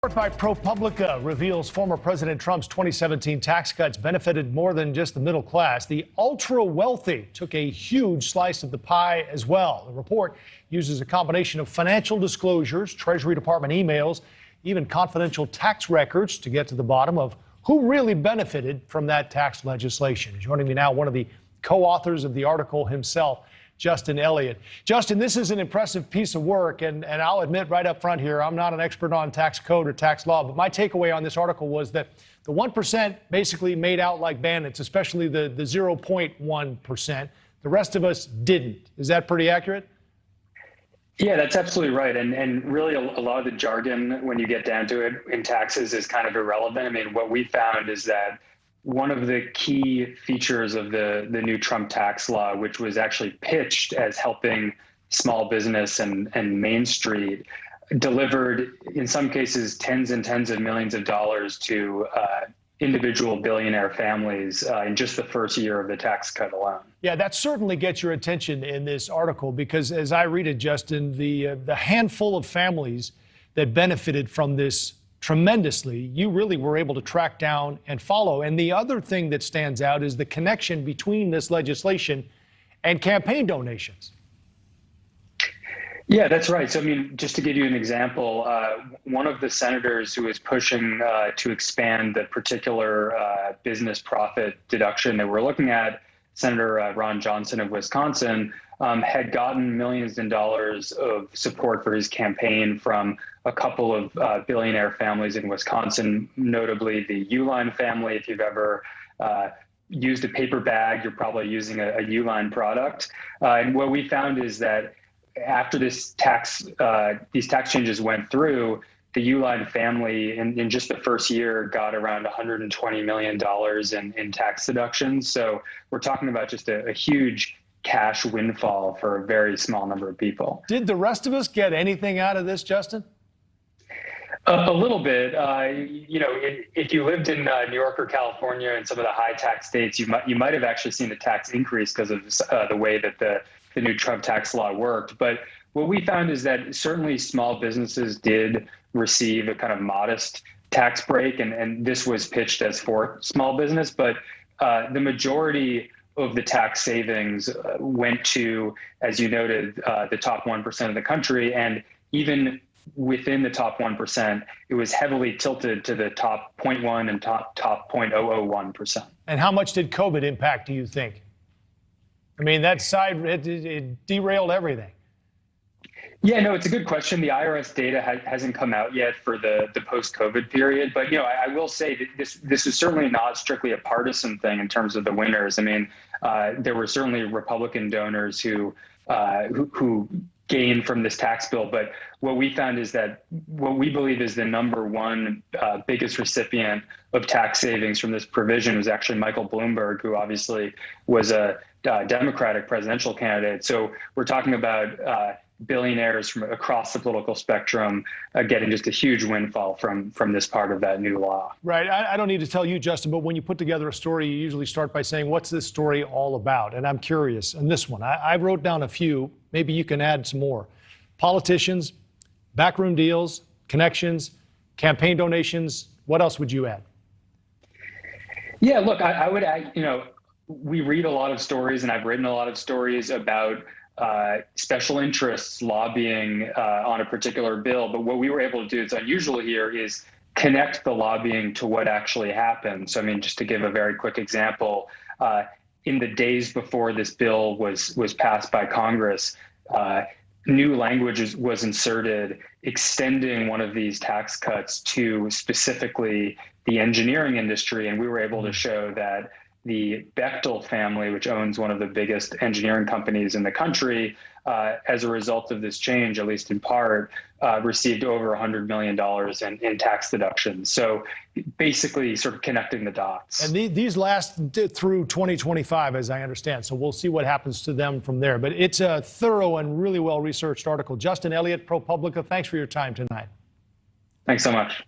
Report by ProPublica reveals former President Trump's 2017 tax cuts benefited more than just the middle class. The ultra-wealthy took a huge slice of the pie as well. The report uses a combination of financial disclosures, Treasury Department emails, even confidential tax records to get to the bottom of who really benefited from that tax legislation. Joining me now, one of the co-authors of the article himself, Justin Elliott. Justin, this is an impressive piece of work, and I'll admit right up front here, I'm not an expert on tax code or tax law, but my takeaway on this article was that the 1% basically made out like bandits, especially the 0.1%. The rest of us didn't. Is that pretty accurate? Yeah, that's absolutely right. And really a lot of the jargon, when you get down to it in taxes, is kind of irrelevant. I mean, what we found is that one of the key features of the new Trump tax law, which was actually pitched as helping small business and Main Street, delivered, in some cases, tens and tens of millions of dollars to individual billionaire families in just the first year of the tax cut alone. Yeah, that certainly gets your attention in this article, because as I read it, Justin, the handful of families that benefited from this tremendously, you really were able to track down and follow. And the other thing that stands out is the connection between this legislation and campaign donations. Yeah, that's right. So, I mean, just to give you an example, one of the senators who is pushing to expand the particular business profit deduction that we're looking at, Senator Ron Johnson of Wisconsin, had gotten millions in dollars of support for his campaign from a couple of billionaire families in Wisconsin, notably the Uline family. If you've ever used a paper bag, you're probably using a Uline product. And what we found is that after these tax changes went through, the Uline family in just the first year got around $120 million in tax deductions. So we're talking about just a huge cash windfall for a very small number of people. Did the rest of us get anything out of this, Justin? A little bit. If you lived in New York or California and some of the high tax states, you might have actually seen a tax increase because of the way that the new Trump tax law worked. But what we found is that certainly small businesses did receive a kind of modest tax break, and this was pitched as for small business. But the majority of the tax savings went to, as you noted, the top 1% of the country. And even within the top 1%, it was heavily tilted to the top 0.1 and top 0.001%. And how much did COVID impact, do you think? I mean, that side, it derailed everything. Yeah, no, it's a good question. The IRS data hasn't come out yet for the post-COVID period, but I will say that this is certainly not strictly a partisan thing in terms of the winners. I mean, there were certainly Republican donors who gained from this tax bill, but what we found is that what we believe is the number one biggest recipient of tax savings from this provision was actually Michael Bloomberg, who obviously was a Democratic presidential candidate. So we're talking about billionaires from across the political spectrum getting just a huge windfall from this part of that new law. Right. I don't need to tell you, Justin, but when you put together a story, you usually start by saying, what's this story all about? And I'm curious. And this one, I wrote down a few. Maybe you can add some more. Politicians, backroom deals, connections, campaign donations. What else would you add? Yeah, look, I would add, we read a lot of stories, and I've written a lot of stories about special interests lobbying on a particular bill. But what we were able to do, it's unusual here, is connect the lobbying to what actually happened. So, I mean, just to give a very quick example, in the days before this bill was passed by Congress, new language was inserted extending one of these tax cuts to specifically the engineering industry. And we were able to show that the Bechtel family, which owns one of the biggest engineering companies in the country, as a result of this change, at least in part, received over $100 million in tax deductions. So basically sort of connecting the dots. And these last through 2025, as I understand. So we'll see what happens to them from there. But it's a thorough and really well-researched article. Justin Elliott, ProPublica, thanks for your time tonight. Thanks so much.